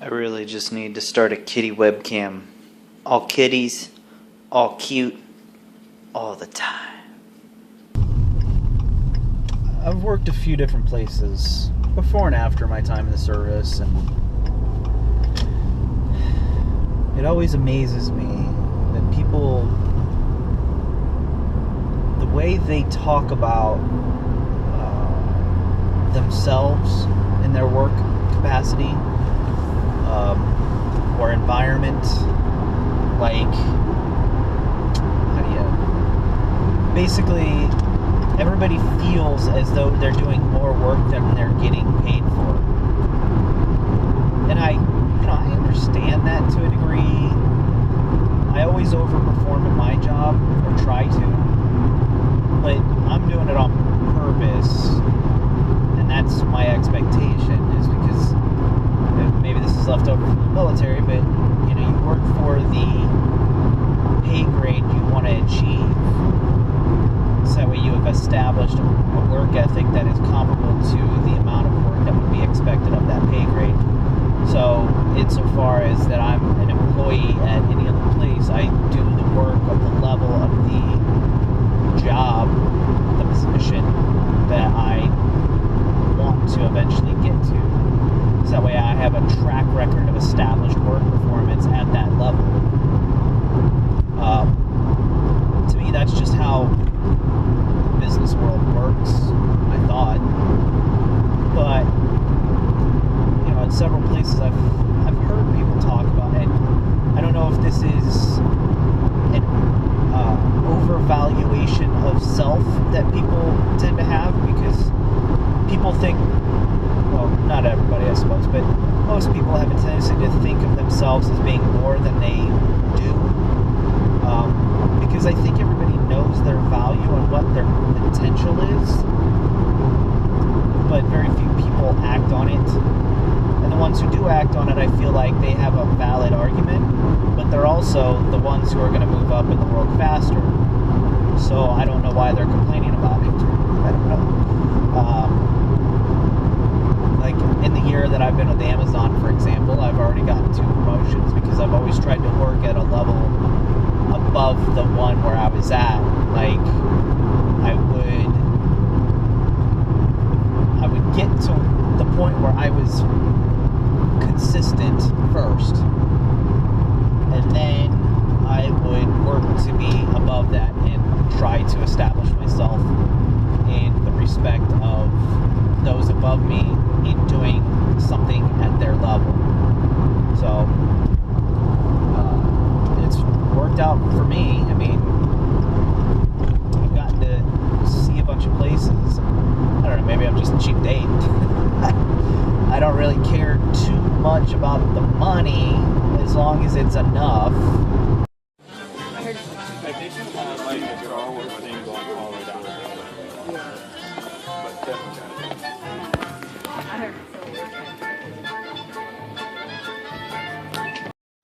I really just need to start a kitty webcam. All kitties, all cute, all the time. I've worked a few different places before and after my time in the service, and it always amazes me that people, the way they talk about themselves in their work capacity or environment, like, how do you, basically everybody feels as though they're doing more work than they're getting paid for. And I understand that to a degree. I always overperform at my job, or try to, but I'm doing it on purpose, and that's my expectation, is because maybe this is left over from the military, but you work for the pay grade you want to achieve. So that way you have established a work ethic that is comparable to the amount of work that would be expected of that pay grade. So insofar as that I'm an employee at any other place, I do the work of the level of the job, the position that I want to eventually get to. So that way I have a track record of established work performance at that level. To me, that's just how the business world works, I thought. But in several places I've heard people talk about it. I don't know if this is an overvaluation of self that people tend to have, because people think, well, not everybody I suppose, but most people have a tendency to think of themselves as being more than they do, because I think everybody knows their value and what their potential is, but very few people act on it. And the ones who do act on it, I feel like they have a valid argument, but they're also the ones who are going to move up in the world faster. So I don't know why they're complaining about it. I don't know. Like in the year that I've been with Amazon, for example, I've already gotten 2 promotions because I've always tried to work at a level above the one where I was at. Like I would get to the point where I was consistent first, and then I would work to be above that and try to establish myself in the respect of those above me in doing something at their level. So it's worked out for me. I mean, I've gotten to see a bunch of places. I don't know, maybe I'm just a cheap date. I don't really care too much about the money as long as it's enough. I think you have like a Star Wars thing going all the way down. But definitely.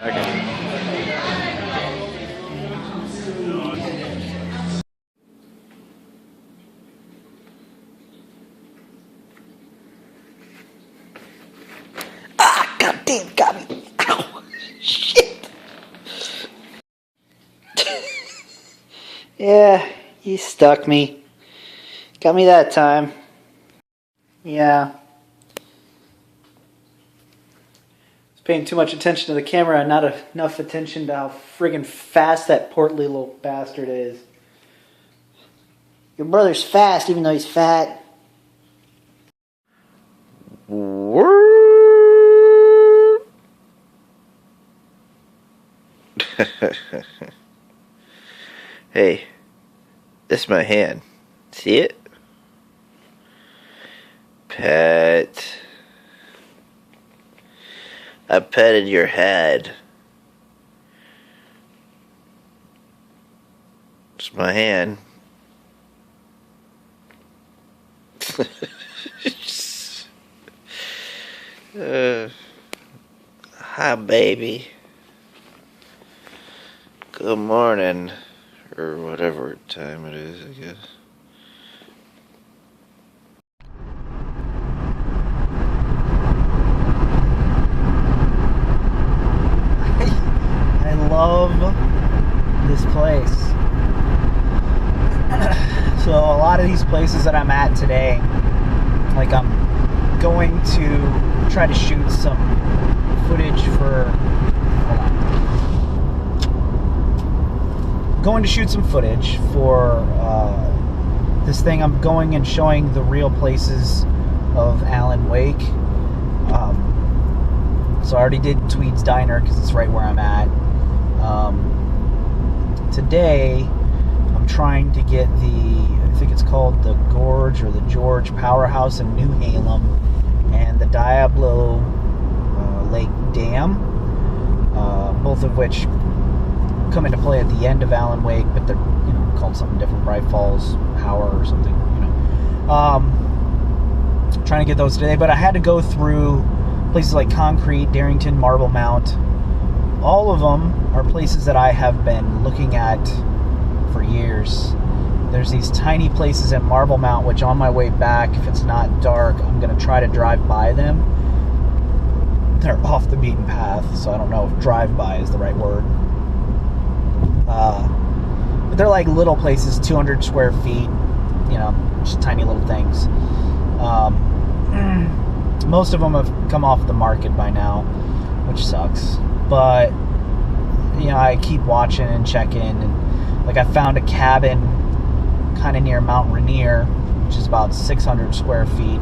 Okay. Damn, got me. Ow. Shit. Yeah, you stuck me. Got me that time. Yeah. I was paying too much attention to the camera and not enough attention to how friggin' fast that portly little bastard is. Your brother's fast even though he's fat. Hey, this is my hand. See it? Pet. I petted your head. It's my hand. Hi, baby. Good morning, or whatever time it is, I guess. So a lot of these places that I'm at today, like I'm going to try to shoot some footage for, hold on. Going to shoot some footage for this thing. I'm going and showing the real places of Alan Wake. So I already did Tweed's Diner because it's right where I'm at. Today, I'm trying to get I think it's called the Gorge or the George Powerhouse in New Halem, and the Diablo Lake Dam, both of which come into play at the end of Alan Wake, but they're called something different, Bright Falls Power or something. Trying to get those today, but I had to go through places like Concrete, Darrington, Marble Mount. All of them are places that I have been looking at for years. There's these tiny places in Marble Mount, which on my way back, if it's not dark, I'm going to try to drive by them. They're off the beaten path, so I don't know if drive by is the right word. But they're like little places, 200 square feet, just tiny little things. Most of them have come off the market by now, which sucks. But, I keep watching and checking. And, like, I found a cabin kind of near Mount Rainier, which is about 600 square feet.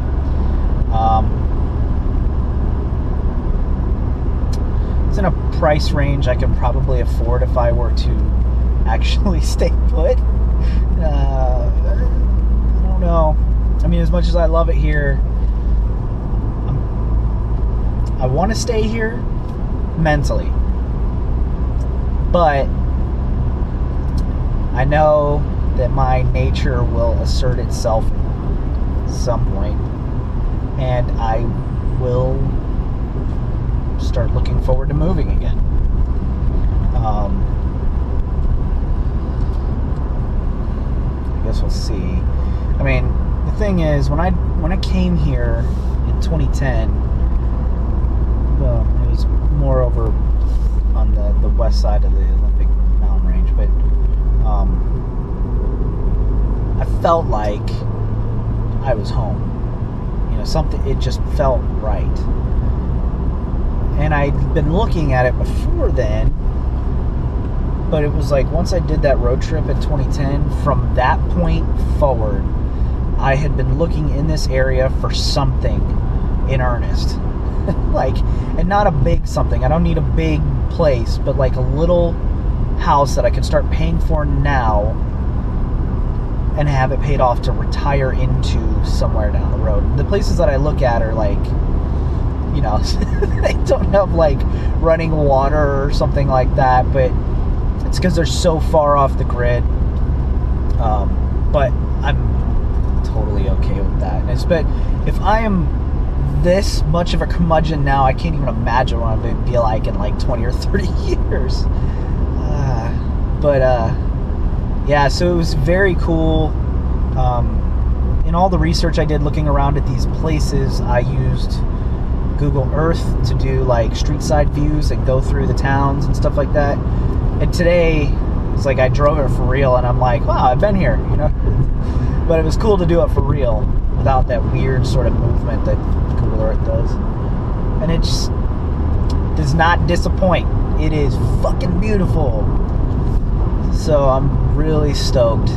It's in a price range I can probably afford if I were to actually stay put. I don't know. I mean, as much as I love it here, I want to stay here mentally. But I know that my nature will assert itself at some point, and I will start looking forward to moving again. I guess we'll see. I mean, the thing is, when I came here in 2010, well, it was more over on the west side of the Olympic mountain range, but I felt like I was home. Something, it just felt right. And I'd been looking at it before then, but it was like once I did that road trip in 2010, from that point forward, I had been looking in this area for something in earnest. And not a big something. I don't need a big place, but like a little house that I can start paying for now and have it paid off to retire into somewhere down the road. And the places that I look at are like, they don't have like running water or something like that, but it's because they're so far off the grid. But I'm totally okay with that. But if I am this much of a curmudgeon now, I can't even imagine what I'm going to be like in like 20 or 30 years. Yeah, so it was very cool. In all the research I did looking around at these places, I used Google Earth to do like street side views and go through the towns and stuff like that. And today, it's like I drove it for real, and I'm like, wow, I've been here, But it was cool to do it for real without that weird sort of movement that Google Earth does. And it just does not disappoint. It is fucking beautiful. So I'm really stoked.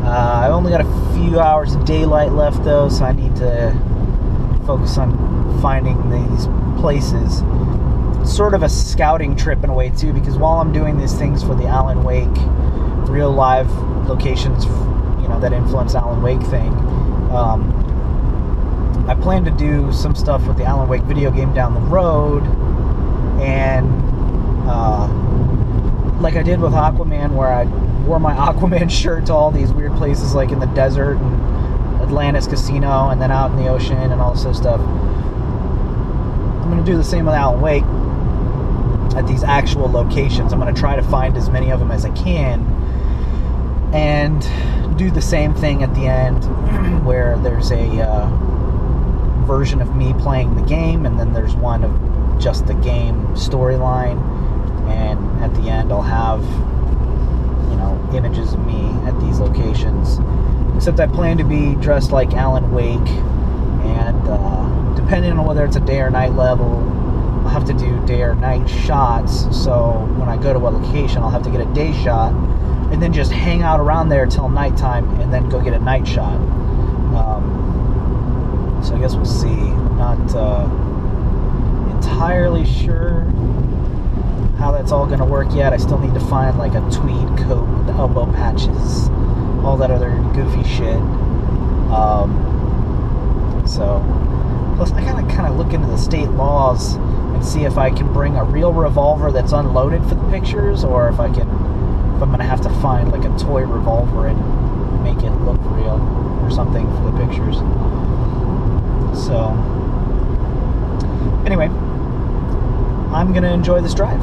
I've only got a few hours of daylight left though, so I need to focus on finding these places. It's sort of a scouting trip in a way too, because while I'm doing these things for the Alan Wake real live locations, that influence Alan Wake thing, I plan to do some stuff with the Alan Wake video game down the road, and like I did with Aquaman, where I wore my Aquaman shirt to all these weird places like in the desert and Atlantis Casino and then out in the ocean and all this other stuff. I'm going to do the same with Alan Wake at these actual locations. I'm going to try to find as many of them as I can and do the same thing at the end where there's a version of me playing the game, and then there's one of just the game storyline, and at the end I'll have images of me at these locations. Except I plan to be dressed like Alan Wake, and depending on whether it's a day or night level, I'll have to do day or night shots. So when I go to a location, I'll have to get a day shot, and then just hang out around there till nighttime, and then go get a night shot. So I guess we'll see. I'm not entirely sure how that's all going to work yet. I still need to find like a tweed coat with the elbow patches, all that other goofy shit. So plus I gotta kind of look into the state laws and see if I can bring a real revolver that's unloaded for the pictures, or if I'm gonna have to find like a toy revolver and make it look real or something for the pictures. So anyway, I'm gonna enjoy this drive.